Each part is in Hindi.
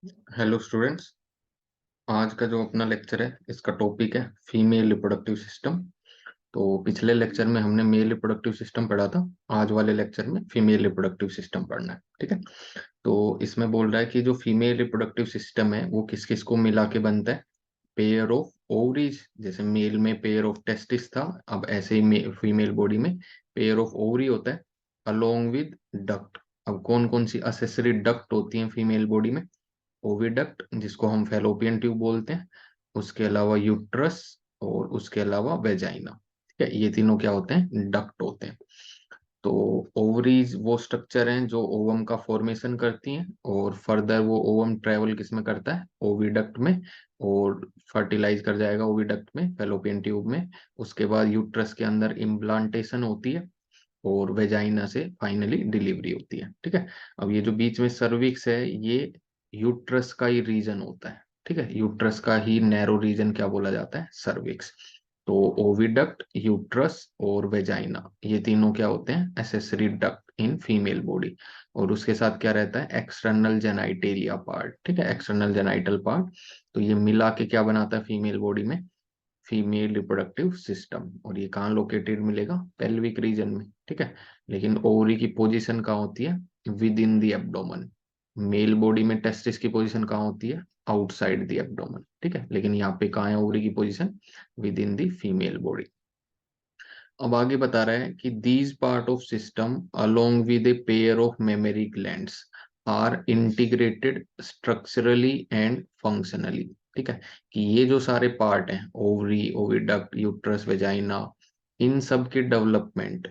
Hello students. आज का जो अपना लेक्चर है इसका टॉपिक है फीमेल रिप्रोडक्टिव सिस्टम। तो पिछले लेक्चर में हमने मेल रिप्रोडक्टिव सिस्टम पढ़ा था। आज वाले लेक्चर में फीमेल रिप्रोडक्टिव सिस्टम पढ़ना है, ठीक है। तो इसमें बोल रहा है कि जो फीमेल रिप्रोडक्टिव सिस्टम है वो किस किस को मिला के बनता है। पेयर ऑफ ओवरीज, जैसे मेल में पेयर ऑफ टेस्टिस था, अब ऐसे ही फीमेल बॉडी में पेयर ऑफ ओवरी होता है अलोंग विद डक्ट। अब कौन कौन सी असेसरी डक्ट होती हैं फीमेल बॉडी में? ओविडक्ट, जिसको हम फैलोपियन ट्यूब बोलते हैं, उसके अलावा यूट्रस, और उसके अलावा वेजाइना। ठीक है, ये तीनों क्या होते हैं? डक्ट होते हैं। तो ओवरीज वो स्ट्रक्चर हैं जो ओवम का फॉर्मेशन करती हैं, और फर्दर वो ओवम ट्रेवल किस में करता है? ओविडक्ट में, और फर्टिलाइज कर जाएगा ओविडक्ट में, फैलोपियन ट्यूब में। उसके बाद यूट्रस के अंदर इम्प्लांटेशन होती है, और वेजाइना से फाइनली डिलीवरी होती है। ठीक है। अब ये जो बीच में सर्विक्स है, ये यूट्रस का ही रीजन होता है। ठीक है, यूट्रस का ही नैरो रीजन क्या बोला जाता है? सर्विक्स। तो ओविडक्ट, यूट्रस और वेजाइना, ये तीनों क्या होते हैं? Accessory duct in female body. और उसके साथ क्या रहता है? External genitalia part. ठीक है, एक्सटर्नल जेनाइटल पार्ट। तो ये मिला के क्या बनाता है फीमेल बॉडी में? Female reproductive system. और ये कहाँ लोकेटेड मिलेगा? पेल्विक रीजन में। ठीक है। लेकिन ओवरी की पोजीशन कहाँ होती है? Within the abdomen. Male body में टेस्टिस की पोजीशन कहाँ होती है? Outside the abdomen. ठीक है, लेकिन यहाँ पे कहाँ है ओवरी की position? Within the female body. अब आगे बता रहा है कि these part of system along with a pair of mammary glands are integrated structurally and functionally. ठीक है, कि ये जो सारे पार्ट हैं, ओवरी, ओविडक्ट, यूट्रस, वेजाइना, इन सब की डेवलपमेंट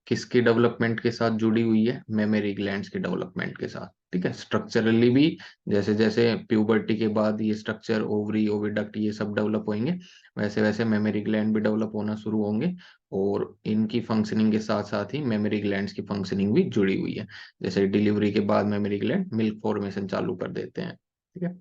किसके डेवलपमेंट के साथ जुड़ी हुई है? मेमोरी ग्लैंड्स के डेवलपमेंट के साथ। ठीक है, स्ट्रक्चरली भी, जैसे जैसे प्यूबर्टी के बाद ये स्ट्रक्चर, ओवरी, ओविडक्ट, ये सब डेवलप होंगे, वैसे वैसे मेमोरी ग्लैंड भी डेवलप होना शुरू होंगे। और इनकी फंक्शनिंग के साथ साथ ही मेमोरी ग्लैंड्स की फंक्शनिंग भी जुड़ी हुई है। जैसे डिलीवरी के बाद मेमोरी ग्लैंड मिल्क फॉर्मेशन चालू कर देते हैं। ठीक है,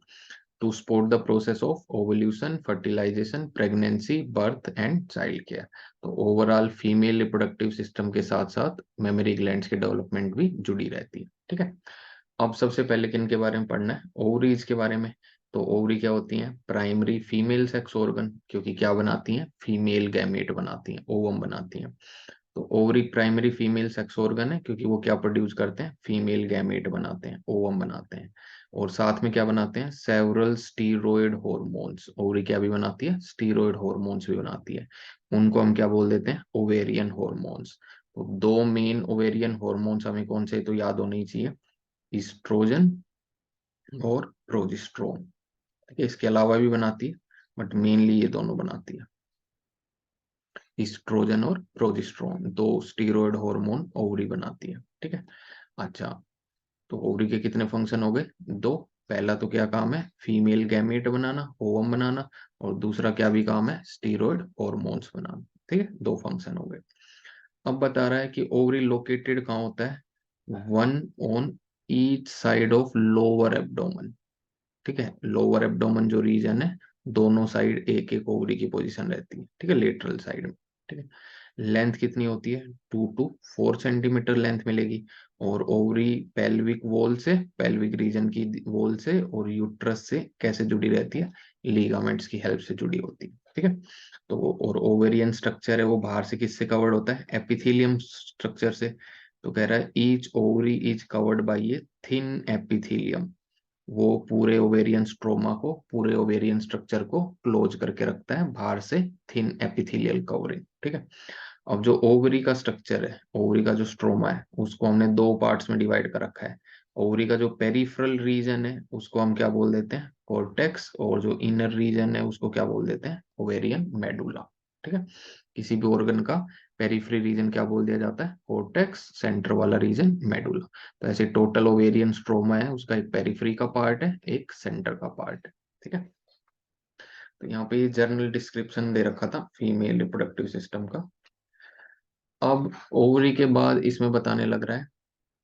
to support the process of ovulation, fertilisation, pregnancy, birth and child care. तो ओवरऑल फीमेल रिप्रोडक्टिव सिस्टम के साथ साथ मेमोरी ग्लैंड्स की डेवलपमेंट भी जुड़ी रहती है। ठीक है। अब सबसे पहले किन के बारे में पढ़ना है? ओवरीज के बारे में। तो ओवरी क्या होती हैं? प्राइमरी फीमेल सेक्स ऑर्गन, क्योंकि क्या बनाती हैं? फीमेल गैमेट बनाती हैं, ओवम बनाती हैं। तो ovary primary female sex organ है, क्योंकि वो क्या प्रोड्यूस करते हैं? फीमेल गैमेट बनाते हैं, ओवम बनाते हैं। और साथ में क्या बनाते हैं? Several steroid hormones. ओवरी क्या भी बनाती है? स्टीरॉयड हॉर्मोन्स भी बनाती है। उनको हम क्या बोल देते हैं? Ovarian hormones. तो दो मेन ओवेरियन हॉर्मोन्स हमें कौन से तो याद होने ही चाहिए, ईस्ट्रोजन और प्रोजेस्टेरोन। ठीक है, इसके अलावा भी बनाती है, बट मेनली ये दोनों बनाती है, ईस्ट्रोजन और प्रोजेस्टेरोन। दो स्टीरॉयड हार्मोन ओवरी बनाती है। ठीक है। अच्छा, तो ओवरी के कितने फंक्शन हो गए? दो। पहला तो क्या काम है? फीमेल गैमेट बनाना, ओवम बनाना। और दूसरा क्या भी काम है? स्टीरॉयड हार्मोन्स बनाना। ठीक है, दो फंक्शन हो गए। अब बता रहा है कि ओवरी लोकेटेड कहाँ होता है? One on each side of lower abdomen. ठीक है, लोअर एब्डोमन जो रीजन है, दोनों साइड एक एक ओवरी की पोजीशन रहती है। ठीक है, लेटरल साइड में। ठीक है, लेंथ कितनी होती है? 2 to 4 सेंटीमीटर लेंथ मिलेगी। और ओवरी पेल्विक वॉल से, पेल्विक रीजन की वॉल से और यूट्रस से कैसे जुड़ी रहती है? लीगामेंट्स की हेल्प से जुड़ी होती है। ठीक है। तो और ओवेरियन स्ट्रक्चर है वो बाहर से किससे कवर्ड होता है? एपिथेलियम स्ट्रक्चर से। तो कह रहा है each ovary is covered by a thin epithelium. वो पूरे ओवेरियन स्ट्रोमा को, पूरे ओवेरियन स्ट्रक्चर को क्लोज करके रखता है बाहर से, थिन एपिथेलियल कवरिंग। ठीक है। अब जो ओवरी का स्ट्रक्चर है, ओवरी का जो स्ट्रोमा है, उसको हमने दो पार्ट्स में डिवाइड कर रखा है। ओवरी का जो पेरिफेरल रीजन है उसको हम क्या बोल देते हैं? कॉर्टेक्स। और जो इनर रीजन है उसको क्या बोल देते हैं? Ovarian medulla. ठीक है, किसी भी ऑर्गन का पेरिफेरी रीजन क्या बोल दिया जाता है? कॉर्टेक्स, सेंटर वाला रीजन मेडुला। तो ऐसे टोटल ओवेरियन स्ट्रोमा है, उसका एक पेरिफेरी का पार्ट है, एक सेंटर का पार्ट है। ठीक है। तो यहाँ पे ये जर्नल डिस्क्रिप्शन दे रखा था फीमेल रिप्रोडक्टिव सिस्टम का। अब ओवरी के बाद इसमें बताने लग रहा है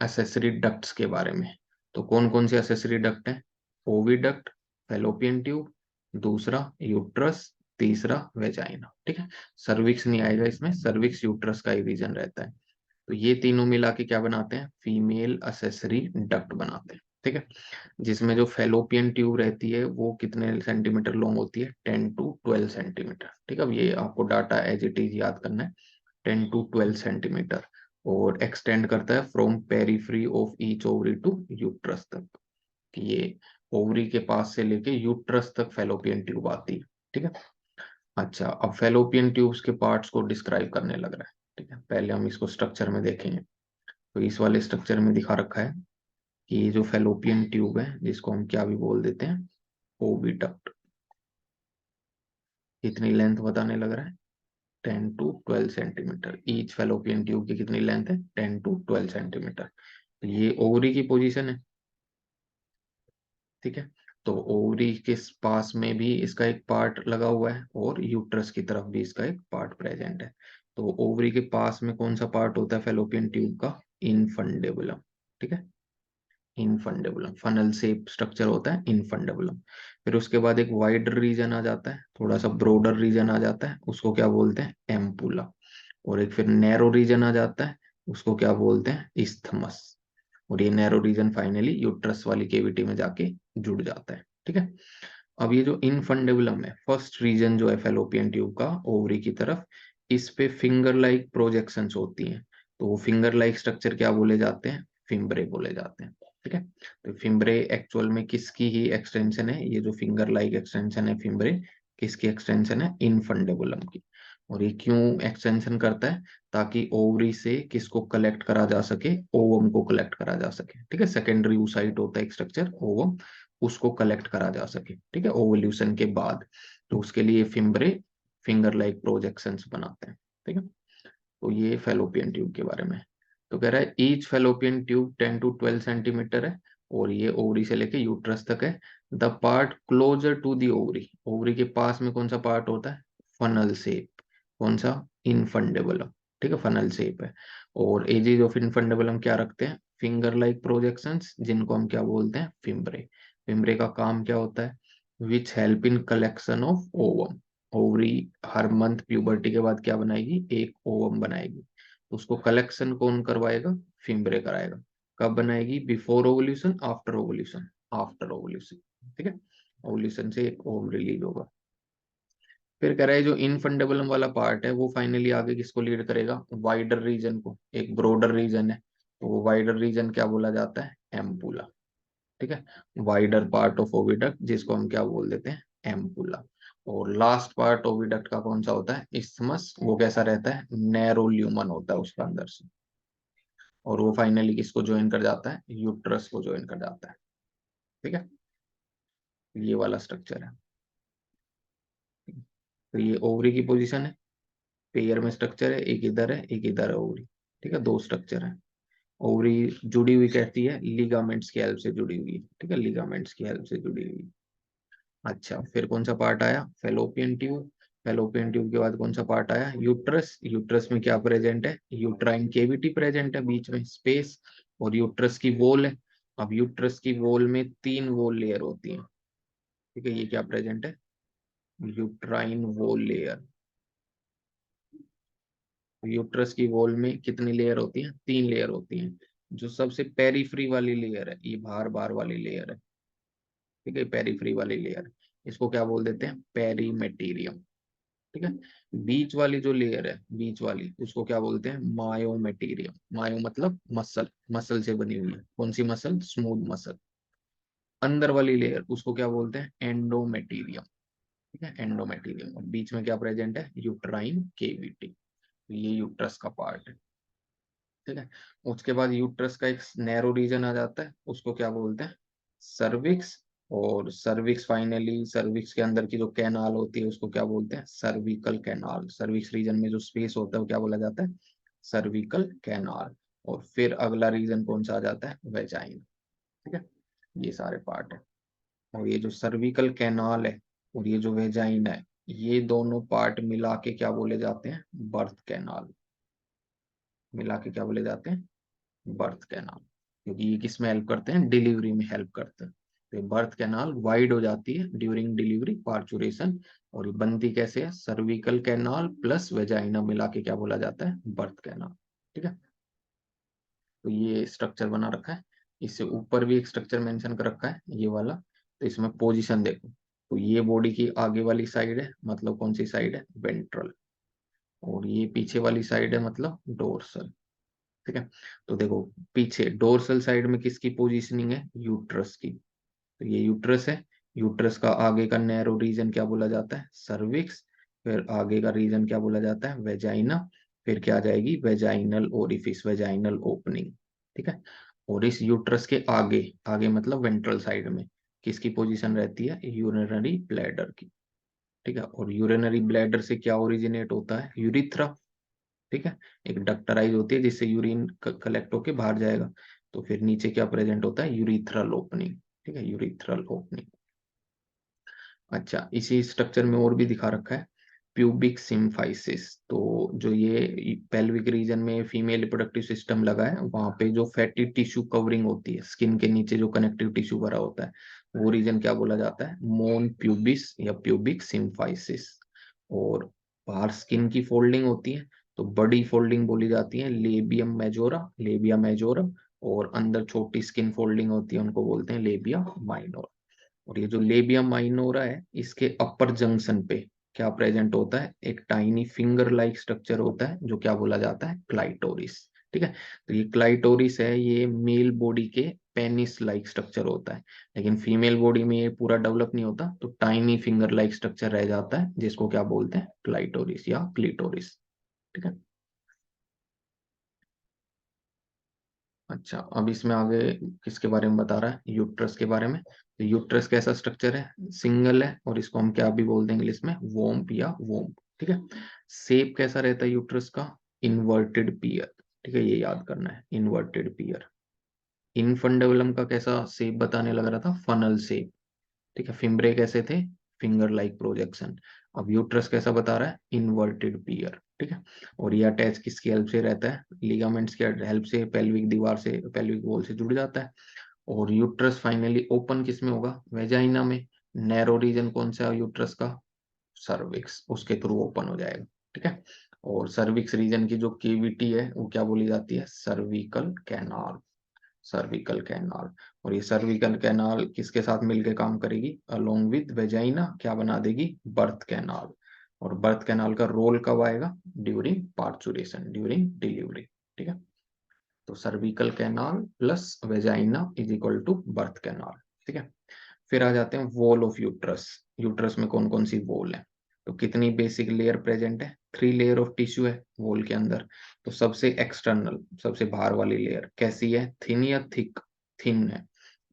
एसेसरी डक्ट्स के बारे में। तो कौन कौन से एसेसरी डक्ट हैं? ओविडक्ट, फैलोपियन ट्यूब, दूसरा यूट्रस, तीसरा वेजाइना। ठीक है, सर्विक्स नहीं आएगा इसमें, सर्विक्स यूट्रस का ही रीजन रहता है। तो ये तीनों मिला के क्या बनाते हैं? फीमेल एसेसरी डक्ट बनाते हैं। ठीक है। ठीक है, जिसमें जो फेलोपियन ट्यूब रहती है वो कितने सेंटीमीटर लॉन्ग होती है, 10 to 12 सेंटीमीटर। ठीक है, अब ये आपको डाटा एज इट इज याद करना है, 10 to 12 सेंटीमीटर, और एक्सटेंड करता है from periphery of each ovary to uterus तक, कि ये ओवरी के पास से लेके यूट्रस तक फेलोपियन ट्यूब आती है। ठीक है, अच्छा अब फेलोपियन ट्यूब्स के पार्ट्स को डिस्क्राइब करने लग रहा है। ठीक है, पहले हम इसको स्ट्रक्चर में देखेंगे। तो इस वाले स्ट्रक्चर में दिखा रखा है कि ये जो फेलोपियन ट्यूब है, जिसको हम क्या भी बोल देते हैं, ओविडक्ट, कितनी लेंथ बताने लग रहा है, 10 to 12 centimetre. Each fallopian tube की कितनी लेंथ है, 10 to 12 सेंटीमीटर। ये ओवरी की पोजीशन है। ठीक है, तो ओवरी के पास में भी इसका एक पार्ट लगा हुआ है और यूट्रस की तरफ भी इसका एक पार्ट प्रेजेंट है। तो ओवरी के पास में कौन सा पार्ट होता है फेलोपियन ट्यूब का, इनफंडेबुलम। ठीक है, इनफंडेबुलम, फनल शेप स्ट्रक्चर होता है इनफंडेबुलम। फिर उसके बाद एक वाइडर रीजन आ जाता है, थोड़ा सा ब्रॉडर रीजन आ जाता है, उसको क्या बोलते हैं, एम्पुला। और एक फिर नैरो रीजन आ जाता है, उसको क्या बोलते हैं, इस्थमस। और ये नैरो रीजन फाइनली यूट्रस वाली केविटी में जाके जुड़ जाता है। ठीक है, अब ये जो इनफंडेबुलम है, फर्स्ट रीजन जो है फेलोपियन ट्यूब का ओवरी की तरफ, इस पे फिंगर लाइक प्रोजेक्शंस होती हैं। तो वो फिंगर लाइक स्ट्रक्चर क्या बोले जाते हैं, फिम्ब्रे बोले जाते हैं। ठीक है, तो फिम्ब्रे एक्चुअल में किसकी ही एक्सटेंशन है, ये जो फिंगर लाइक एक्सटेंशन है फिम्ब्रे, किसकी एक्सटेंशन है, इनफंडेबुलम की। और ये क्यों एक्सटेंशन करता है, ताकि ओवरी से किसको कलेक्ट करा जा सके, ओवम को कलेक्ट करा जा सके। ठीक है, सेकेंडरी साइट होता है एक स्ट्रक्चर ओवम, उसको कलेक्ट करा जा सके। ठीक है, ओवल्यूशन के बाद, तो उसके लिए फिम्ब्रे फिंगर लाइक प्रोजेक्शंस बनाते हैं। ठीक है, तो ये फेलोपियन ट्यूब के बारे में है। तो कह रहा है each fallopian tube 10 to 12 centimetre है, और ये ओवरी से लेके यूट्रस तक है। The part closer to the ovary, ovary के पास में कौन सा पार्ट होता है, फनल शेप। कौन सा, इनफंडेबुलम। ठीक है, फनल शेप है। और एजेज ऑफ इनफंडेबुलम क्या रखते हैं, फिंगर लाइक प्रोजेक्शंस, जिनको हम क्या बोलते हैं, फिम्ब्रे। फिम्ब्रे का काम क्या होता है, which help in collection of ovum. Ovary her month puberty के बाद क्या बनाएगी, एक ओवम बनाएगी। तो उसको कलेक्शन कौन करवाएगा, फिम्ब्रे कराएगा। कब बनाएगी, before ovulation, after ovulation, after ovulation. ठीक है, ओवल्यूशन से एक ओवम रिलीज होगा। फिर कह रहा है जो इनफंडेबुलम वाला पार्ट है वो फाइनली आगे किसको लीड करेगा, वाइडर रीजन को। एक ब्रॉडर रीजन है, तो वो वाइडर रीजन क्या बोला जाता है, एम्पुला। ठीक है, वाइडर पार्ट ऑफ ओविडक्ट, जिसको हम क्या बोल देते हैं, एम्पुला। और लास्ट पार्ट ओविडक्ट का कौन सा होता है, इस्थमस। वो कैसा रहता है, नैरो ल्यूमन होता है उसका अंदर से। और वो फाइनली किसको ज्वाइन कर जाता है, यूट्रस को ज्वाइन कर जाता है। ठीक है, ये वाला स्ट्रक्चर है। तो ये ओवरी की पोजीशन है, पेयर में स्ट्रक्चर है, एक इधर है एक इधर है ओवरी। ठीक है, दो स्ट्रक्चर है। ओवरी जुड़ी हुई कहती है, लिगामेंट्स की हेल्प से जुड़ी हुई है। ठीक है, लिगामेंट्स की हेल्प से जुड़ी हुई है। अच्छा, फिर कौन सा पार्ट आया, फेलोपियन ट्यूब। फेलोपियन ट्यूब के बाद कौन सा पार्ट आया, यूट्रस। यूट्रस में क्या प्रेजेंट है, यूट्राइन केविटी प्रेजेंट है, बीच में स्पेस। और यूट्रस की वॉल है। अब यूट्रस की वॉल में 3 वॉल लेयर होती हैं। ठीक है, ये क्या प्रेजेंट है, यूट्राइन वॉल लेयर। यूट्रस की वॉल में कितनी लेयर होती हैं, 3 लेयर होती हैं। जो सबसे पेरीफ्री वाली लेयर है, ये बाहर बाहर वाली लेयर है। ठीक है, पेरीफ्री वाली लेयर, इसको क्या बोल देते हैं, पेरीमेटीरियम। ठीक है, बीच वाली जो लेयर है, बीच वाली, उसको क्या बोलते हैं, मायोमेटीरियम। मायो मतलब मसल, मसल से बनी हुई है। कौन सी मसल, स्मूथ मसल। अंदर वाली लेयर उसको क्या बोलते हैं, एंडोमेटीरियम। ठीक है, एंडोमेटीरियम। और बीच में क्या प्रेजेंट है, यूट्राइन केविटी। ये यूट्रस का पार्ट है। ठीक है, उसके बाद यूट्रस का एक नैरो रीजन आ जाता है, उसको क्या बोलते हैं, सर्विक्स। और सर्विक्स फाइनली, सर्विक्स के अंदर की जो कैनाल होती है उसको क्या बोलते हैं, सर्विकल कैनाल। सर्विक्स रीजन में जो स्पेस होता है वो क्या बोला जाता है, सर्विकल कैनाल। और फिर अगला रीजन कौन सा आ जाता है, वेजाइन। ठीक है, ये सारे पार्ट है। और ये जो सर्विकल कैनाल है और ये जो वेजाइन है, ये दोनों पार्ट मिला के क्या बोले जाते हैं, बर्थ कैनाल। मिला के क्या बोले जाते हैं, बर्थ कैनाल। क्योंकि ये किस में हेल्प करते हैं, डिलीवरी में हेल्प करते हैं। तो बर्थ कैनाल वाइड हो जाती है ड्यूरिंग डिलीवरी, पार्चुरेशन। और ये बनती कैसे है, सर्विकल कैनाल प्लस वेजाइना मिला के क्या बोला जाता है, बर्थ कैनाल। ठीक है, तो ये स्ट्रक्चर बना रखा है। इससे ऊपर भी एक स्ट्रक्चर मेंशन कर रखा है ये वाला। तो इसमें पोजीशन देखो, तो ये बॉडी की आगे वाली साइड है, मतलब कौन सी साइड है, वेंट्रल। और ये पीछे वाली साइड है, मतलब डोर्सल। ठीक है। तो देखो पीछे डोर्सल साइड में किसकी पोजीशनिंग है, यूट्रस की। तो ये यूट्रस है। यूट्रस का आगे का नैरो रीजन क्या बोला जाता है, सर्विक्स। फिर आगे का रीजन क्या बोला जाता है, वेजाइना। फिर क्या आ जाएगी, वेजाइनल ओरिफिस, वेजाइनल ओपनिंग। ठीक है। और इस यूट्रस के आगे, आगे मतलब वेंट्रल साइड में किसकी पोजीशन रहती है, यूरिनरी ब्लैडर की। ठीक है। और यूरिनरी ब्लैडर से क्या ओरिजिनेट होता है, यूरिथ्रा। ठीक है। एक डक्टराइज होती है जिससे यूरिन कलेक्ट होके बाहर जाएगा। तो फिर नीचे क्या प्रेजेंट होता है, यूरिथ्रल ओपनिंग। ठीक है, यूरिथ्रल ओपनिंग। अच्छा, इसी स्ट्रक्चर में और भी दिखा रखा है, प्यूबिक सिम्फाइसिस। तो जो ये पेल्विक रीजन में फीमेल रिप्रोडक्टिव सिस्टम लगा है, वहां पे जो फैटी टिश्यू कवरिंग होती है, स्किन के नीचे जो कनेक्टिव टिश्यू भरा होता है, वो रीजन क्या बोला जाता है, मोन प्यूबिस या प्यूबिक सिम्फाइसिस। और बाहर स्किन की फोल्डिंग होती है, तो बड़ी फोल्डिंग बोली जाती है लेबियम मेजोरा, लेबिया मेजोरम। और अंदर छोटी स्किन फोल्डिंग होती है, उनको बोलते हैं लेबिया माइनोर। और ये जो लेबिया माइनोरा है, इसके अपर जंक्शन पे क्या प्रेजेंट होता है, एक टाइनी फिंगर लाइक स्ट्रक्चर होता है, जो क्या बोला जाता है, क्लाइटोरिस। ठीक है। तो ये क्लाइटोरिस है, ये मेल बॉडी के पेनिस लाइक स्ट्रक्चर होता है। लेकिन फीमेल बॉडी में ये पूरा डेवलप नहीं होता, तो टाइनी फिंगर लाइक स्ट्रक्चर रह जाता है, जिसको क्या बोलते हैं, क्लाइटोरिस या क्लिटोरिस। ठीक है। अच्छा, अब इसमें आगे किसके बारे में बता रहा है, यूट्रस के बारे में। तो यूट्रस कैसा स्ट्रक्चर है, सिंगल है, और इसको हम क्या भी बोलते हैं इंग्लिश में, वोम्प या वोम्प। ठीक है। शेप कैसा रहता है यूट्रस का, इन्वर्टेड पियर। ठीक है, ये याद करना है, इन्वर्टेड पियर। इनफंडेबुलम का कैसा शेप बताने लग रहा था, फनल शेप। ठीक है। फिम्ब्रे कैसे थे, फिंगर लाइक प्रोजेक्शन। अब यूट्रस कैसा बता रहा है, इन्वर्टेड पियर। ठीक है। और ये अटैच किसकी हेल्प से रहता है, लिगामेंट्स के हेल्प से पेल्विक दीवार से, पेल्विक वॉल से जुड़ जाता है। और यूट्रस फाइनली ओपन किस में होगा, वेजाइना में। नैरो रीजन कौन सा है यूट्रस का, सर्विक्स, उसके थ्रू ओपन हो जाएगा। ठीक है। और सर्विक्स रीजन की जो केविटी है, वो क्या बोली जाती है, सर्विकल कैनाल, सर्विकल कैनाल। और ये सर्विकल कैनाल किसके साथ मिलकर काम करेगी, अलोंग विद वेजाइना क्या बना देगी, बर्थ कैनाल। और बर्थ कैनाल का रोल कब आएगा, ड्यूरिंग पार्चुरेशन, ड्यूरिंग डिलीवरी। ठीक है। तो cervical canal plus vagina is equal to birth canal. ठीक है। फिर आ जाते हैं वॉल ऑफ यूट्रस। यूट्रस में कौन कौन सी वॉल है, तो कितनी बेसिक लेयर प्रेजेंट है, 3 लेयर ऑफ टिश्यू है वॉल के अंदर। तो सबसे एक्सटर्नल, सबसे बाहर वाली लेयर कैसी है, थिन या थिक, थिन है।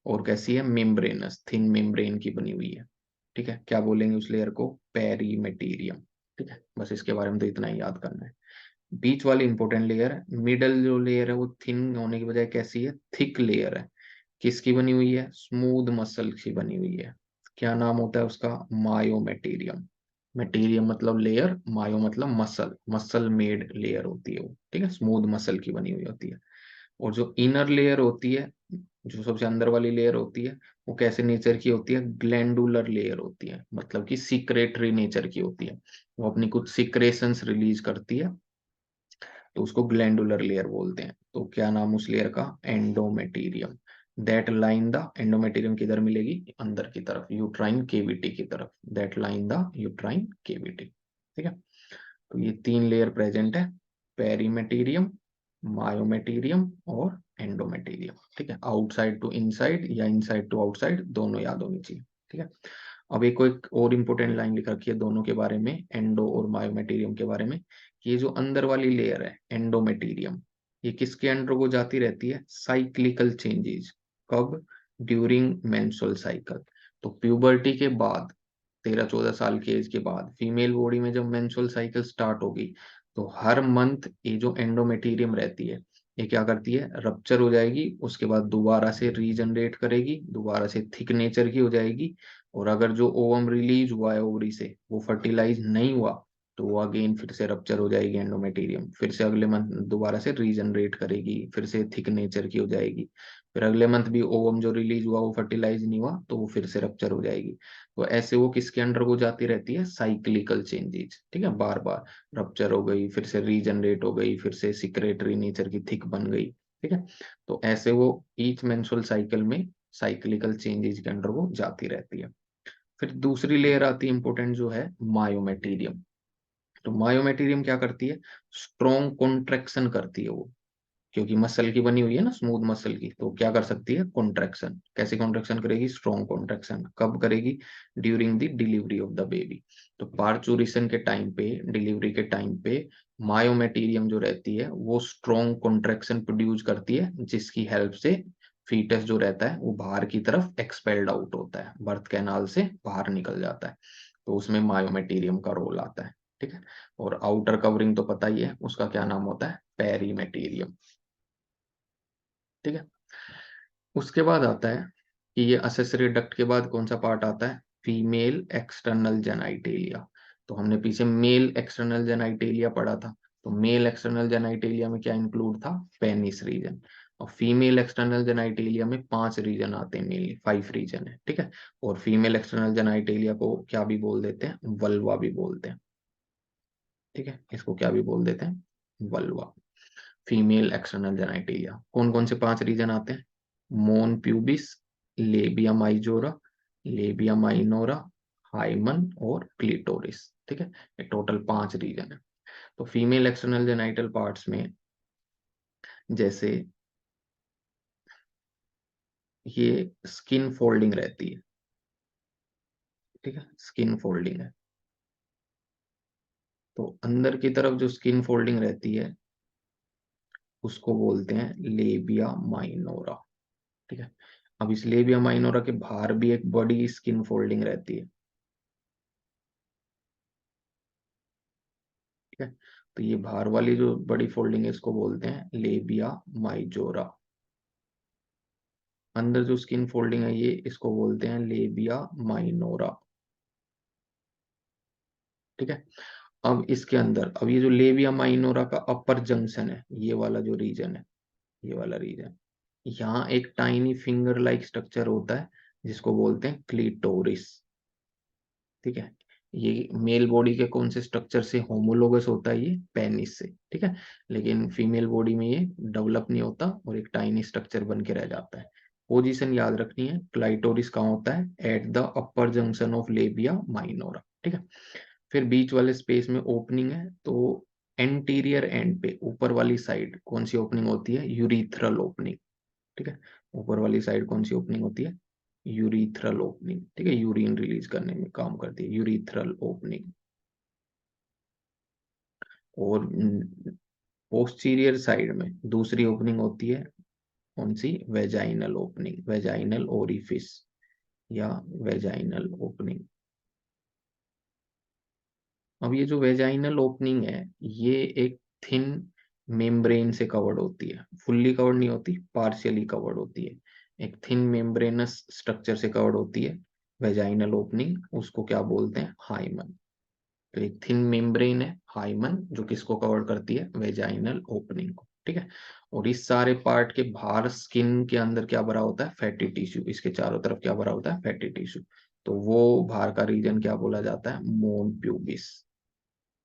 और कैसी है, मेम्ब्रेनस, थिन मेम्ब्रेन की बनी हुई है। ठीक है। क्या बोलेंगे उस लेयर को, पेरीमेटीरियम। ठीक है, बस इसके बारे में तो इतना ही याद करना है। बीच वाली इंपॉर्टेंट लेयर है, मिडल जो लेयर है वो थिन होने की बजाय कैसी है, थिक लेयर है। किसकी बनी हुई है, स्मूथ मसल की बनी हुई है। क्या नाम होता है उसका, मायोमेटेरियम। मेटीरियम मतलब लेयर, मायो मतलब मसल, मसल मेड लेयर होती है वो। ठीक है, स्मूथ मसल की बनी हुई होती है। और जो इनर लेयर होती है, जो सबसे अंदर वाली लेयर होती है, वो कैसे नेचर की होती है, ग्लैंडुलर लेयर होती है, मतलब कि सीक्रेटरी नेचर की होती है। वो अपनी कुछ सीक्रेशंस रिलीज करती है, तो उसको ग्लैंडुलर लेयर बोलते हैं। तो क्या नाम उस लेयर का, एंडोमेटीरियम। दैट लाइन द, एंडोमेटीरियम किधर मिलेगी, अंदर की तरफ, यूट्राइन केविटी की तरफ, that line the uterine cavity. ठीक है। तो ये 3 लेयर प्रेजेंट है, पेरीमेटीरियम, मायोमेटीरियम और एंडोमेटीरियम। ठीक है, आउटसाइड टू इनसाइड या इनसाइड टू आउटसाइड, दोनों याद होनी चाहिए। ठीक है। अब एक और इम्पोर्टेंट लाइन लिख रखी है दोनों के बारे में, एंडो और मायोमेटीरियम के बारे में। ये जो अंदर वाली लेयर है, एंडोमेटीरियम, ये किसके अंडर को जाती रहती है, साइक्लिकल चेंजेस। कब, ड्यूरिंग मेंस्ट्रुअल साइकिल। तो प्यूबर्टी के बाद, 13-14 साल की एज के बाद फीमेल बॉडी में जब मेंस्ट्रुअल साइकिल स्टार्ट होगी, तो हर मंथ ये जो एंडोमेटीरियम रहती है, ये क्या करती है, रप्चर हो जाएगी, उसके बाद दोबारा से रीजनरेट करेगी, दोबारा से थिक नेचर की हो जाएगी। और अगर जो ओवम रिलीज हुआ है ओवरी से, वो फर्टिलाइज नहीं हुआ, तो वो अगेन फिर से रप्चर हो जाएगी एंडोमेटीरियम, फिर से अगले मंथ दोबारा से रीजनरेट करेगी, फिर से थिक नेचर की हो जाएगी। फिर अगले मंथ भी ओवम जो रिलीज हुआ वो फर्टिलाइज नहीं हुआ, तो वो फिर से रप्चर हो जाएगी। तो ऐसे वो किसके अंडर को जाती रहती है, साइक्लिकल चेंजेस। ठीक है, बार बार रप्चर हो गई, फिर से रीजनरेट हो गई, फिर से सिक्रेटरी नेचर की थिक बन गई। ठीक है। तो ऐसे वो ईच मेंस्ट्रुअल साइकिल में साइक्लिकल चेंजेस के अंडर वो जाती रहती है। फिर दूसरी लेयर आती है इंपॉर्टेंट, जो है मायोमेटीरियम। तो मायोमेटीरियम क्या करती है, स्ट्रॉन्ग कॉन्ट्रेक्शन करती है वो, क्योंकि मसल की बनी हुई है ना, स्मूथ मसल की, तो क्या कर सकती है, कॉन्ट्रेक्शन। कैसे कॉन्ट्रेक्शन करेगी, स्ट्रॉन्ग कॉन्ट्रेक्शन। कब करेगी, during the delivery of the baby. तो पार्चुरेशन के टाइम पे, डिलीवरी के टाइम पे मायोमेटीरियम जो रहती है वो स्ट्रॉन्ग कॉन्ट्रेक्शन प्रोड्यूस करती है, जिसकी हेल्प से फीटस जो रहता है वो बाहर की तरफ एक्सपेल्ड आउट होता है, बर्थ कैनाल से बाहर निकल जाता है। तो उसमें मायोमेटीरियम का रोल आता है। ठीक है। और आउटर कवरिंग तो पता ही है उसका क्या नाम होता है, पेरीमेटीरियम। ठीक है। उसके बाद आता है कि ये असेसरी डक्ट के बाद कौन सा पार्ट आता है, फीमेल एक्सटर्नल जेनाइटेलिया। तो हमने पीछे मेल एक्सटर्नल जेनाइटेलिया पढ़ा था। तो मेल एक्सटर्नल जेनाइटेलिया में क्या इंक्लूड था, पेनिस रीजन। और फीमेल एक्सटर्नल जेनाइटेलिया में 5 रीजन आते हैं, मेनली 5 रीजन है। ठीक है। और फीमेल एक्सटर्नल जेनाइटेलिया को क्या भी बोल देते हैं, वल्वा भी बोलते हैं। ठीक है, इसको क्या भी बोल देते हैं, वल्वा। फीमेल एक्सटर्नल जेनाइटेलिया कौन कौन से 5 रीजन आते हैं, mons pubis, labia majora, labia minora, hymen और क्लिटोरिस। ठीक है, ये टोटल 5 रीजन है। तो फीमेल एक्सटर्नल जेनाइटल पार्ट्स में जैसे ये स्किन फोल्डिंग रहती है। ठीक है, स्किन फोल्डिंग है। तो अंदर की तरफ जो स्किन फोल्डिंग रहती है उसको बोलते हैं लेबिया माइनोरा। ठीक है। अब इस लेबिया माइनोरा के बाहर भी एक बड़ी स्किन फोल्डिंग रहती है। ठीक है। तो ये बाहर वाली जो बड़ी फोल्डिंग है इसको बोलते हैं लेबिया माइजोरा। अंदर जो स्किन फोल्डिंग है ये इसको बोलते हैं लेबिया माइनोरा। ठीक है। अब इसके अंदर, अब ये जो लेबिया माइनोरा का अपर जंक्शन है, ये वाला जो रीजन है, ये वाला रीजन, यहाँ एक टाइनी फिंगर लाइक स्ट्रक्चर होता है जिसको बोलते हैं क्लिटोरिस। ठीक है। ये मेल बॉडी के कौन से स्ट्रक्चर से होमोलोगस होता है, ये पेनिस से। ठीक है। लेकिन फीमेल बॉडी में ये डेवलप नहीं होता और एक टाइनी स्ट्रक्चर बन के रह जाता है। पोजीशन याद रखनी है, क्लाइटोरिस कहाँ होता है, eight the upper junction of labia minora. ठीक है। फिर बीच वाले स्पेस में ओपनिंग है, तो एंटीरियर एंड पे ऊपर वाली साइड कौन सी ओपनिंग होती है, यूरिथ्रल ओपनिंग। ठीक है। ऊपर वाली साइड कौन सी ओपनिंग होती है, यूरिथ्रल ओपनिंग। ठीक है, यूरिन रिलीज करने में काम करती है यूरिथ्रल ओपनिंग। और पोस्टीरियर साइड में दूसरी ओपनिंग होती है कौन सी, वेजाइनल ओपनिंग, वेजाइनल ओरिफिस या वेजाइनल ओपनिंग। अब ये जो वेजाइनल ओपनिंग है ये एक थिन मेम्ब्रेन से कवर्ड होती है, फुल्ली कवर्ड नहीं होती, पार्शियली कवर्ड होती है। एक थिन मेम्ब्रेनस स्ट्रक्चर से कवर्ड होती है वेजाइनल ओपनिंग, उसको क्या बोलते हैं, हाइमन। तो एक थिन मेम्ब्रेन है हाइमन जो किसको कवर करती है, वेजाइनल ओपनिंग को। ठीक है। और इस सारे पार्ट के बाहर स्किन के अंदर क्या भरा होता है, फैटी टिश्यू। इसके चारों तरफ क्या भरा होता है, फैटी टिश्यू। तो वो बाहर का रीजन क्या बोला जाता है, मोन प्यूबिस।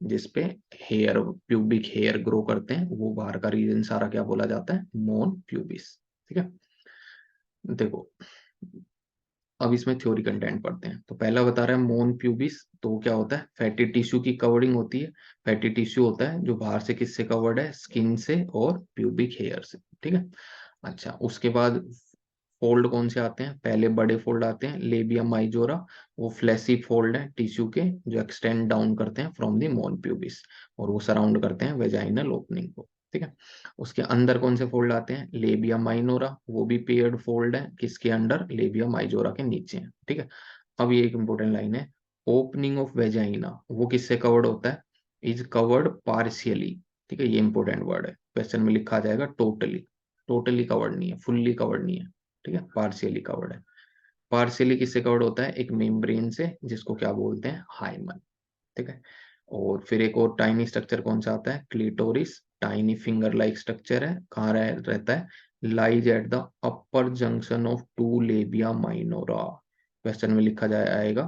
जिसपे हेयर, प्यूबिक हेयर ग्रो करते हैं, वो बाहर का रीजन सारा क्या बोला जाता है, मोन प्यूबिस। ठीक है। देखो, अब इसमें थ्योरी कंटेंट पढ़ते हैं। तो पहला बता रहा है मोन प्यूबिस, तो क्या होता है, फैटी टिश्यू की कवरिंग होती है। फैटी टिश्यू होता है जो बाहर से किससे कवर्ड है, स्किन से और प्यूबिक हेयर से। ठीक है। अच्छा, उसके बाद फोल्ड कौन से आते हैं, पहले बड़े फोल्ड आते हैं लेबिया माइजोरा। वो फ्लैसी फोल्ड है टिश्यू के जो एक्सटेंड डाउन करते हैं फ्रॉम द मोन प्यूबिस, और वो सराउंड करते हैं वेजाइनल ओपनिंग को। ठीक है। उसके अंदर कौन से फोल्ड आते हैं, लेबिया माइनोरा, वो भी पेयर्ड फोल्ड है, किसके अंडर, लेबिया माइजोरा के नीचे है। ठीक है। अब ये एक इंपॉर्टेंट लाइन है, ओपनिंग ऑफ वेजाइना वो किससे कवर्ड होता है, इज कवर्ड पार्शियली। ठीक है, ये इंपॉर्टेंट वर्ड है, क्वेश्चन में लिखा जाएगा टोटली। टोटली कवर्ड नहीं है, फुल्ली कवर्ड नहीं है। ठीक है, पार्शियली कवर्ड है। पार्शियली किससे कवर्ड होता है, एक मेम्ब्रेन से जिसको क्या बोलते हैं, हाइमन। ठीक है। और फिर एक और टाइनी स्ट्रक्चर कौन सा आता है, clitoris. Tiny finger like structure है, कहाँ रहता है, lies at the upper junction of two labia minora. Question में लिखा जाए आएगा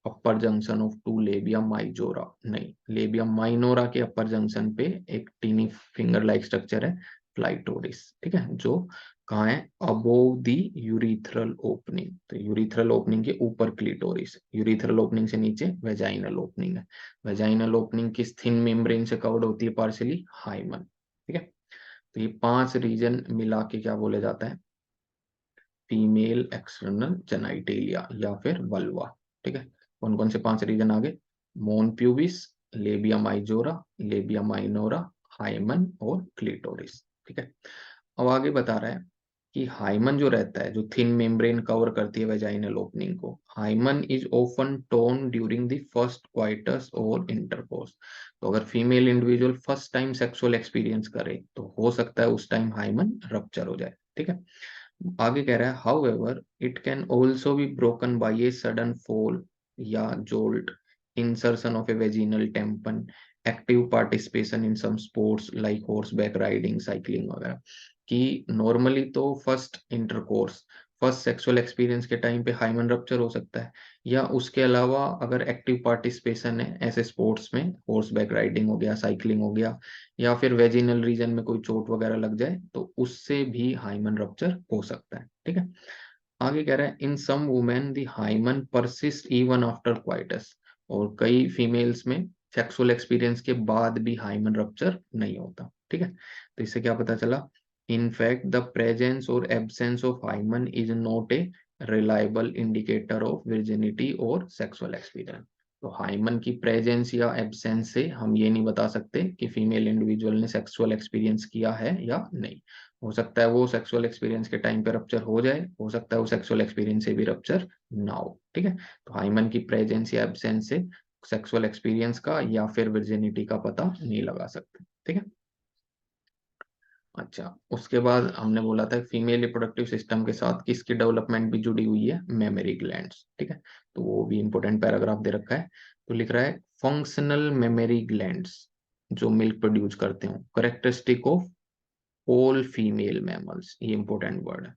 upper junction of two labia majora, नहीं, लेबिया माइनोरा के अपर जंक्शन पे एक टीनी फिंगर लाइक स्ट्रक्चर है क्लाइटोरिस, ठीक है, जो कहाँ है, अबोव द यूरिथ्रल ओपनिंग। तो यूरिथ्रल ओपनिंग के ऊपर क्लिटोरिस, यूरिथ्रल ओपनिंग से नीचे वेजाइनल ओपनिंग है। वेजाइनल ओपनिंग किस थिन मेम्ब्रेन से कवर्ड होती है, पार्शियली हाइमन, ठीक है। तो ये 5 रीजन मिला के क्या बोले जाता है, फीमेल एक्सटर्नल जेनाइटेलिया या फिर वल्वा, ठीक है। कौन कौन से 5 रीजन आगे, mons pubis, labia majora, labia minora, hymen और क्लिटोरिस, ठीक है। अब आगे बता रहा है कि हाइमन जो रहता है, जो थिन मेम्ब्रेन कवर करती है वेजाइनल ओपनिंग को, hymen is often torn during the first coitus और इंटरकोर्स। तो अगर female individual first time sexual experience करे तो हो सकता है उस टाइम हाइमन रप्चर हो जाए, ठीक है। आगे कह रहा है however it can also be broken by a sudden fall या jolt, insertion of a vaginal tampon, active participation in some sports like horseback riding, cycling वगैरह। कि नॉर्मली तो first intercourse, first sexual experience के टाइम पे हाइमन रप्चर हो सकता है, या उसके अलावा अगर एक्टिव पार्टिसिपेशन है ऐसे स्पोर्ट्स में, हॉर्स बैक राइडिंग हो गया, साइकिलिंग हो गया, या फिर वेजिनल रीजन में कोई चोट वगैरह लग जाए तो उससे भी हाइमन रप्चर हो सकता है, ठीक है। आगे कह रहा है in some women the hymen persist even after coitus, और कई फीमेल्स में सेक्सुअल एक्सपीरियंस के बाद भी हाइमन रप्चर नहीं होता, ठीक है। तो इससे क्या पता चला, इन फैक्ट द प्रेजेंस और absence of hymen is not a reliable indicator of virginity और सेक्सुअल एक्सपीरियंस। तो हाइमन की प्रेजेंस या एब्सेंस से हम ये नहीं बता सकते कि फीमेल इंडिविजुअल ने सेक्सुअल एक्सपीरियंस किया है या नहीं। हो सकता है वो सेक्सुअल एक्सपीरियंस के टाइम पे रप्चर हो जाए, हो सकता है वो सेक्सुअल एक्सपीरियंस से भी रप्चर ना हो, ठीक है। तो हाइमन की प्रेजेंस या एब्सेंस से सेक्सुअल एक्सपीरियंस का या फिर वर्जिनिटी का पता नहीं लगा सकते, ठीक है। अच्छा, उसके बाद हमने बोला था फीमेल रिप्रोडक्टिव सिस्टम के साथ किसकी डेवलपमेंट भी जुड़ी हुई है, मेमोरी ग्लैंड्स, ठीक है। तो वो भी इंपॉर्टेंट पैराग्राफ दे रखा है। तो लिख रहा है फंक्शनल मेमोरी ग्लैंड्स जो मिल्क प्रोड्यूस करते हो, characteristic of all female mammals, ये इंपॉर्टेंट वर्ड है,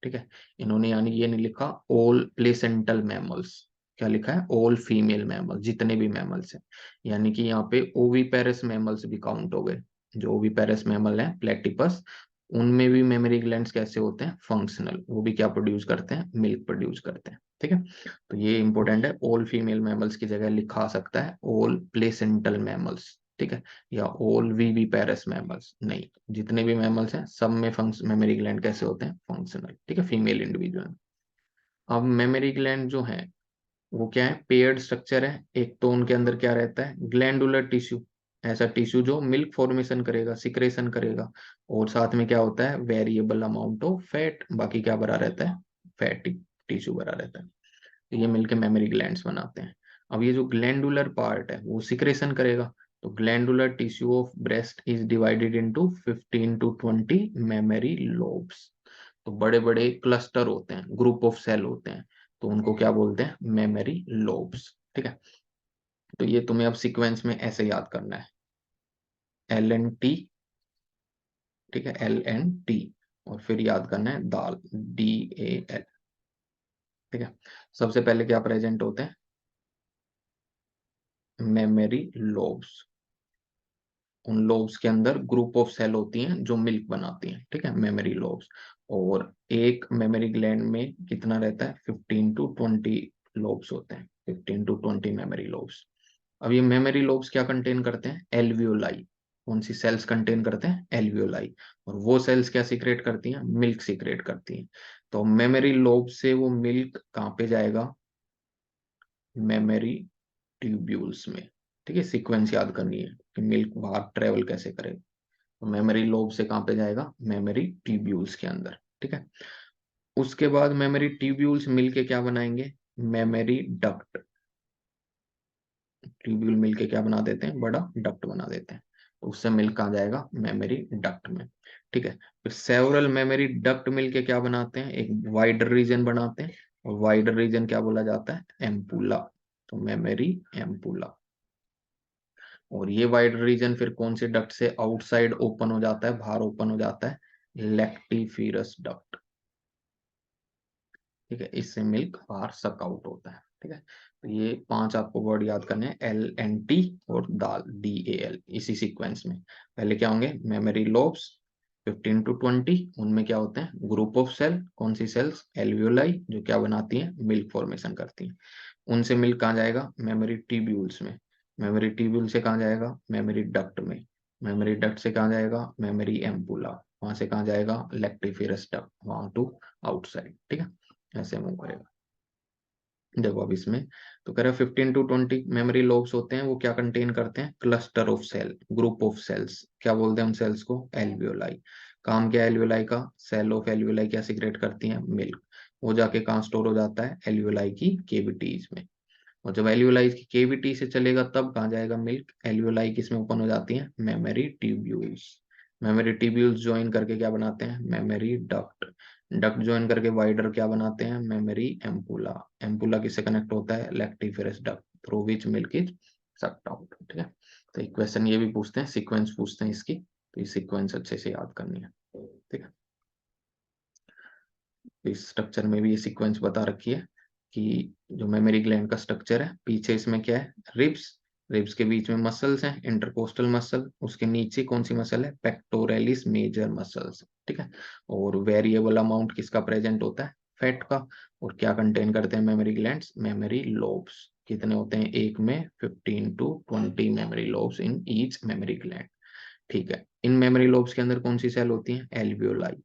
ठीक है। इन्होंने यानी ये नहीं लिखा ऑल प्लेसेंटल मैमल्स, क्या लिखा है, ऑल फीमेल मैमल्स, जितने भी मैमल्स हैं। यानी कि यहाँ पे ओविपेरस मैमल्स भी काउंट हो गए। जो ओविपेरस मैमल है प्लेटिपस, उनमें भी मेमोरी ग्लैंड्स कैसे होते हैं, फंक्शनल, वो भी क्या प्रोड्यूस करते हैं, मिल्क प्रोड्यूस करते हैं, ठीक है। तो ये इंपॉर्टेंट है, ऑल फीमेल मैमल्स की जगह लिखा सकता है ऑल प्लेसेंटल मैमल्स, ठीक है, या ऑल विविपेरस मैमल्स नहीं, जितने भी मैमल्स हैं सब में फंक्शन मेमोरी ग्लैंड कैसे होते हैं, फंक्शनल, ठीक है, फीमेल इंडिविजुअल। अब मेमोरी ग्लैंड जो है वो क्या है, पेयर्ड स्ट्रक्चर है। एक तो उनके अंदर क्या रहता है, ग्लैंडुलर टिश्यू, ऐसा टिश्यू जो मिल्क फॉर्मेशन करेगा, सिक्रेशन करेगा, और साथ में क्या होता है, वेरिएबल अमाउंट ऑफ फैट, बाकी क्या भरा रहता है, फैटी टिश्यू भरा रहता है। तो ये मिलके मेमोरी ग्लैंड्स बनाते हैं। अब ये जो ग्लैंडुलर पार्ट है वो सिक्रेशन करेगा। तो glandular tissue of breast is divided into 15 to 20 memory lobes. तो बड़े बड़े क्लस्टर होते हैं, ग्रुप ऑफ सेल होते हैं, तो उनको क्या बोलते हैं, मेमोरी लोब्स, ठीक है। तो ये तुम्हें अब सीक्वेंस में ऐसे याद करना है, LNT, ठीक है, LNT, और फिर याद करना है दाल, DAL, ठीक है। सबसे पहले क्या प्रेजेंट होते हैं, मेमोरी लोब्स। उन लोब्स के अंदर ग्रुप ऑफ सेल होती हैं जो मिल्क बनाती हैं, ठीक है, मेमोरी लोब्स। और एक मेमोरी ग्लैंड में कितना रहता है, 15 to 20 लोब्स होते हैं, 15 to 20 मेमोरी लोब्स। अब ये मेमोरी लोब्स क्या कंटेन करते हैं, एल्वियोलाई। कौन सी सेल्स कंटेन करते हैं, एल्वियोलाई। और वो सेल्स क्या सीक्रेट करती हैं, मिल्क सीक्रेट करती हैं। तो मेमोरी लोब से वो मिल्क कहाँ पे जाएगा, मेमोरी ट्यूब्यूल्स में, ठीक है। सीक्वेंस याद करनी है कि मिल्क बाहर ट्रेवल कैसे करेगा। तो मेमोरी लोब से कहाँ पे जाएगा, मेमोरी ट्यूब्यूल्स के अंदर, ठीक है। उसके बाद मेमोरी ट्यूब्यूल्स मिलके क्या बनाएंगे, मेमोरी डक्ट। ट्यूब्यूल मिलके क्या बना देते हैं, बड़ा डक्ट बना देते हैं। तो उससे मिल्क कहाँ जाएगा, मेमोरी डक्ट में, ठीक है। फिर सेवरल मेमोरी डक्ट मिलके क्या बनाते हैं, एक वाइडर रीजन बनाते हैं, और वाइडर रीजन क्या बोला जाता है, एम्पुला। तो मेमोरी एम्पुला। और ये वाइड रीजन फिर कौन से डक्ट से आउटसाइड ओपन हो जाता है, बाहर ओपन हो जाता है, लेक्टिफिरस डक्ट, ठीक है। इससे मिल्क बाहर सक आउट होता है, ठीक है। तो ये 5 आपको वर्ड याद करने हैं, LNT और दाल, DAL, इसी सीक्वेंस में। पहले क्या होंगे, मेमोरी लोब्स, 15 to 20 उनमें क्या होते हैं, ग्रुप ऑफ सेल, कौन सी सेल्स, एल्वियोलाई, जो क्या बनाती हैं, मिल्क फॉर्मेशन करती हैं। उनसे मिल्क कहाँ जाएगा, मेमोरी ट्यूब्यूल्स में। मेमोरी ट्यूब्यूल से कहाँ जाएगा, मेमोरी डक्ट में। मेमोरी डक्ट से कहाँ जाएगा, मेमोरी एम्पुला। वहां से कहाँ जाएगा, लेक्टिफेरस डक्ट, वहां टू आउटसाइड। ठीक है, ऐसे मूव करेगा। देखो अब इसमें तो कह रहा है 15 to 20 मेमोरी लोब्स होते हैं, वो क्या कंटेन करते हैं, cluster of cell, group of cells. क्या बोलते हैं हम सेल्स को, एल्वियोलाई। काम क्या है एल्वियोलाई का, सेल ऑफ एल्वियोलाई क्या सीक्रेट करती हैं, मिल्क। वो जाके कहाँ स्टोर हो जाता है, एल्वियोलाई की केविटीज में। और जब एल्वियोलाई की केविटी से चलेगा तब कहाँ जाएगा मिल्क, एल्वियोलाई किस में ओपन हो जाती है, mammary tubules. Mammary tubules join करके क्या बनाते हैं, मेमोरी डक्ट। डक्ट ज्वाइन करके वाइडर क्या बनाते हैं, मेमोरी एम्पुला। एम्पुला किससे कनेक्ट होता है, lactiferous duct, through which milk is sucked out. ठीक है, तो एक क्वेश्चन ये भी पूछते हैं, सीक्वेंस पूछते हैं इसकी, तो ये सीक्वेंस अच्छे से याद करनी है। ठीक है, इस स्ट्रक्चर में भी ये सीक्वेंस बता रखी है कि जो मेमोरी ग्लैंड का स्ट्रक्चर है, पीछे इसमें क्या है, रिब्स। रिब्स के बीच में मसल्स हैं, इंटरकोस्टल मसल। उसके नीचे कौन सी मसल है, पेक्टोरेलिस मेजर मसल्स। ठीक है, और वेरिएबल अमाउंट किसका प्रेजेंट होता है, फैट का। और क्या कंटेन करते हैं मेमोरी ग्लैंड्स, मेमोरी लोब्स। कितने होते हैं, एक में 15 to 20 memory lobes in each memory gland. ठीक है, इन मेमोरी लोब्स के अंदर कौन सी सेल होती है, एल्वियोलाई,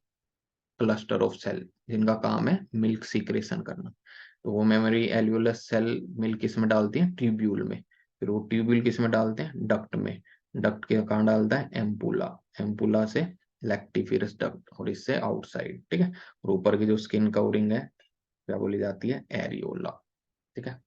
क्लस्टर ऑफ सेल, जिनका काम है मिल्क सीक्रेशन करना। तो वो मेमोरी एल्वियोलस सेल मिल्क किस में डालती है, ट्यूब्यूल में। फिर वो ट्यूब्यूल किस में डालते हैं, डक्ट में। डक्ट के कहाँ डालता है, एम्पुला। एम्पुला से लैक्टिफेरस डक्ट, और इससे आउटसाइड। ठीक है, और ऊपर की जो स्किन कवरिंग है क्या बोली जाती है, एरियोला। ठीक है,